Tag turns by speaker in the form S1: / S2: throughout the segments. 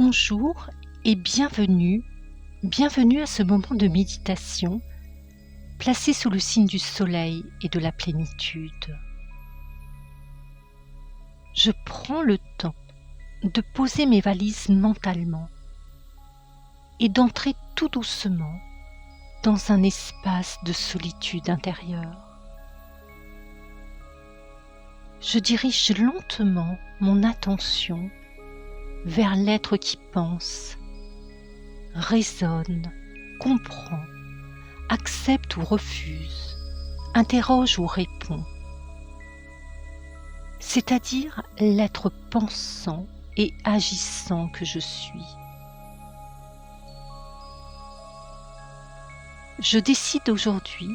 S1: Bonjour et bienvenue à ce moment de méditation placé sous le signe du soleil et de la plénitude. Je prends le temps de poser mes valises mentalement et d'entrer tout doucement dans un espace de solitude intérieure. Je dirige lentement mon attention vers l'être qui pense, raisonne, comprend, accepte ou refuse, interroge ou répond, c'est-à-dire l'être pensant et agissant que je suis. Je décide aujourd'hui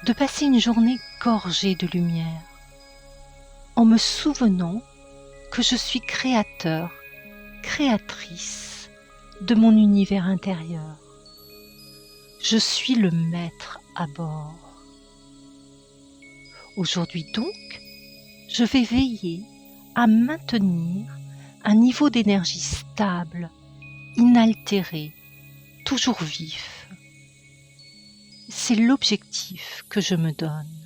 S1: de passer une journée gorgée de lumière, en me souvenant que je suis créateur, créatrice de mon univers intérieur. Je suis le maître à bord. Aujourd'hui donc, je vais veiller à maintenir un niveau d'énergie stable, inaltéré, toujours vif. C'est l'objectif que je me donne.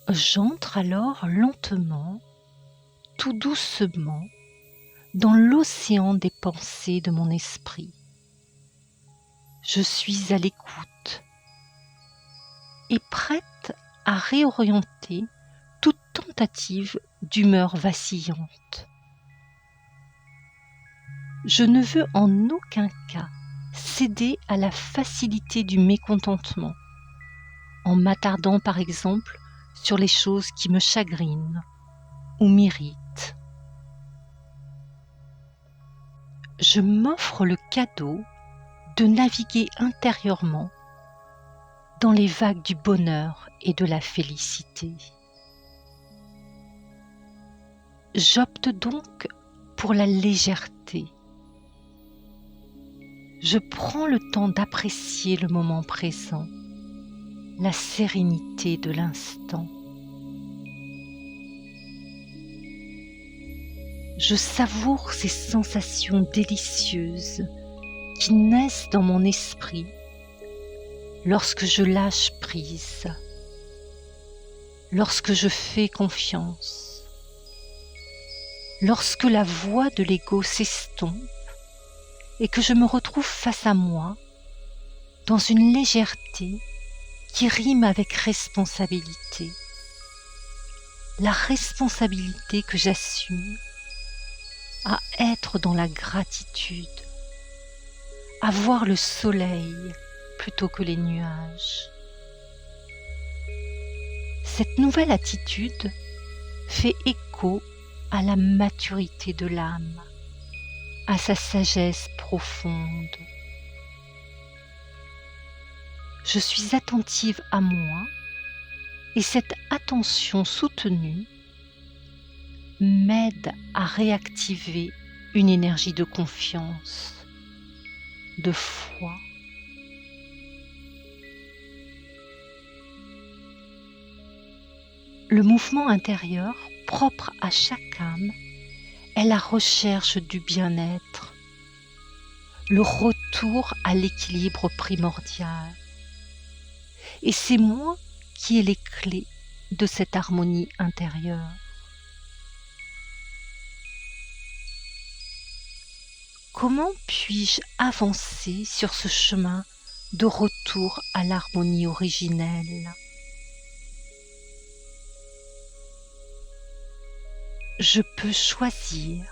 S1: J'entre alors lentement, tout doucement, dans l'océan des pensées de mon esprit. Je suis à l'écoute et prête à réorienter toute tentative d'humeur vacillante. Je ne veux en aucun cas céder à la facilité du mécontentement, en m'attardant par exemple sur les choses qui me chagrinent ou m'irritent. Je m'offre le cadeau de naviguer intérieurement dans les vagues du bonheur et de la félicité. J'opte donc pour la légèreté. Je prends le temps d'apprécier le moment présent, la sérénité de l'instant. Je savoure ces sensations délicieuses qui naissent dans mon esprit lorsque je lâche prise, lorsque je fais confiance, lorsque la voix de l'ego s'estompe et que je me retrouve face à moi dans une légèreté qui rime avec responsabilité. La responsabilité que j'assume à être dans la gratitude, à voir le soleil plutôt que les nuages. Cette nouvelle attitude fait écho à la maturité de l'âme, à sa sagesse profonde. Je suis attentive à moi et cette attention soutenue m'aide à réactiver une énergie de confiance, de foi. Le mouvement intérieur, propre à chaque âme, est la recherche du bien-être, le retour à l'équilibre primordial. Et c'est moi qui ai les clés de cette harmonie intérieure. Comment puis-je avancer sur ce chemin de retour à l'harmonie originelle ? Je peux choisir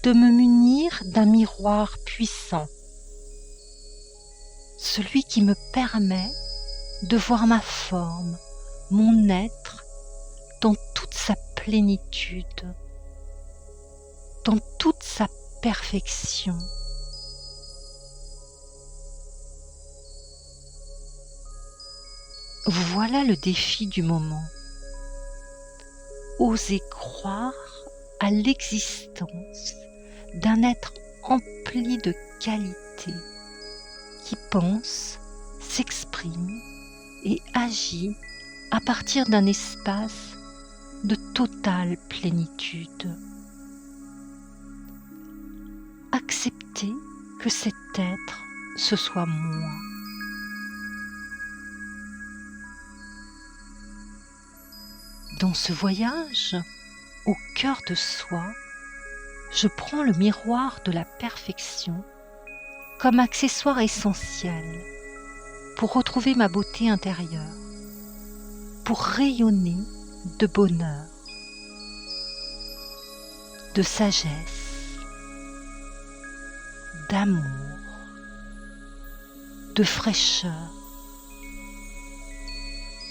S1: de me munir d'un miroir puissant, celui qui me permet de voir ma forme, mon être dans toute sa plénitude, dans toute sa perfection. Voilà le défi du moment. Oser croire à l'existence d'un être empli de qualités qui pense, s'exprime et agit à partir d'un espace de totale plénitude. Accepter que cet être, ce soit moi. Dans ce voyage, au cœur de soi, je prends le miroir de la perfection comme accessoire essentiel pour retrouver ma beauté intérieure, pour rayonner de bonheur, de sagesse, d'amour, de fraîcheur,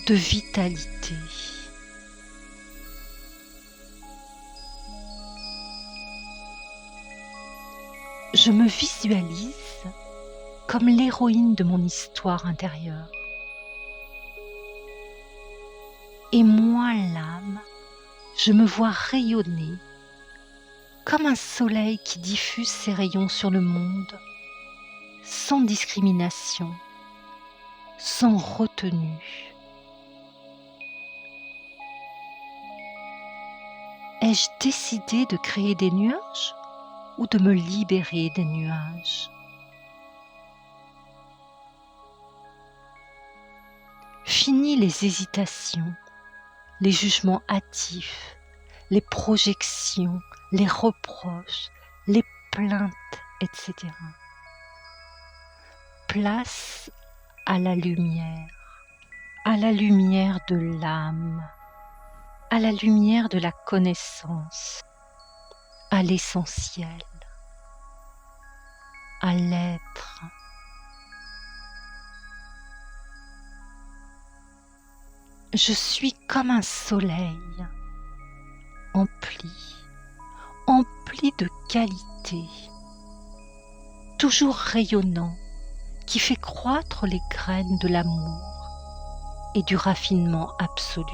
S1: de vitalité. Je me visualise comme l'héroïne de mon histoire intérieure. Et moi, l'âme, je me vois rayonner comme un soleil qui diffuse ses rayons sur le monde, sans discrimination, sans retenue. Ai-je décidé de créer des nuages ou de me libérer des nuages? Fini les hésitations, les jugements hâtifs, les projections, les reproches, les plaintes, etc. Place à la lumière de l'âme, à la lumière de la connaissance, à l'essentiel, à l'être. Je suis comme un soleil, empli de qualité, toujours rayonnant, qui fait croître les graines de l'amour et du raffinement absolu.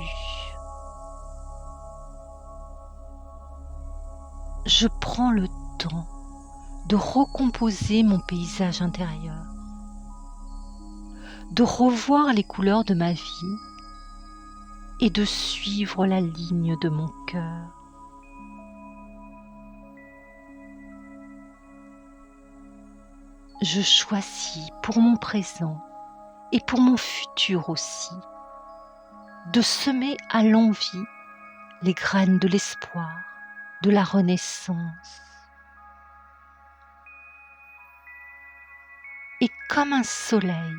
S1: Je prends le temps de recomposer mon paysage intérieur, de revoir les couleurs de ma vie et de suivre la ligne de mon cœur. Je choisis pour mon présent et pour mon futur aussi de semer à l'envi les graines de l'espoir, de la renaissance. Et comme un soleil,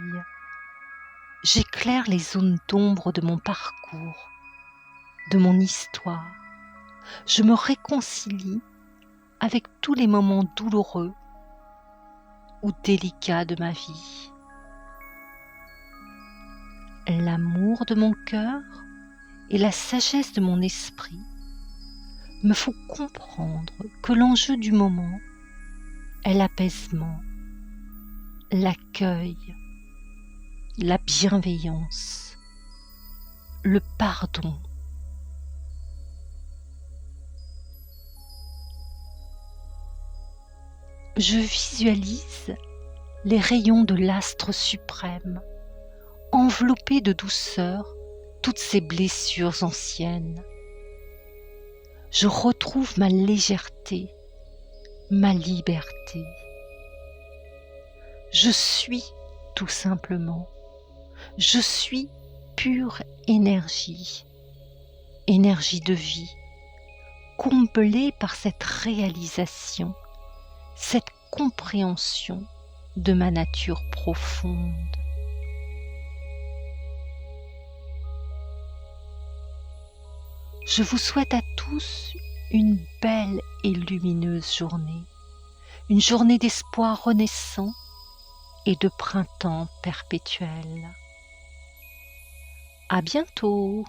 S1: j'éclaire les zones d'ombre de mon parcours, de mon histoire. Je me réconcilie avec tous les moments douloureux ou délicats de ma vie. L'amour de mon cœur et la sagesse de mon esprit me font comprendre que l'enjeu du moment est l'apaisement, l'accueil, la bienveillance, le pardon. Je visualise les rayons de l'astre suprême, enveloppés de douceur toutes ces blessures anciennes. Je retrouve ma légèreté, ma liberté. Je suis tout simplement. Je suis pure énergie, énergie de vie, comblée par cette réalisation, cette compréhension de ma nature profonde. Je vous souhaite à tous une belle et lumineuse journée, une journée d'espoir renaissant et de printemps perpétuel. À bientôt!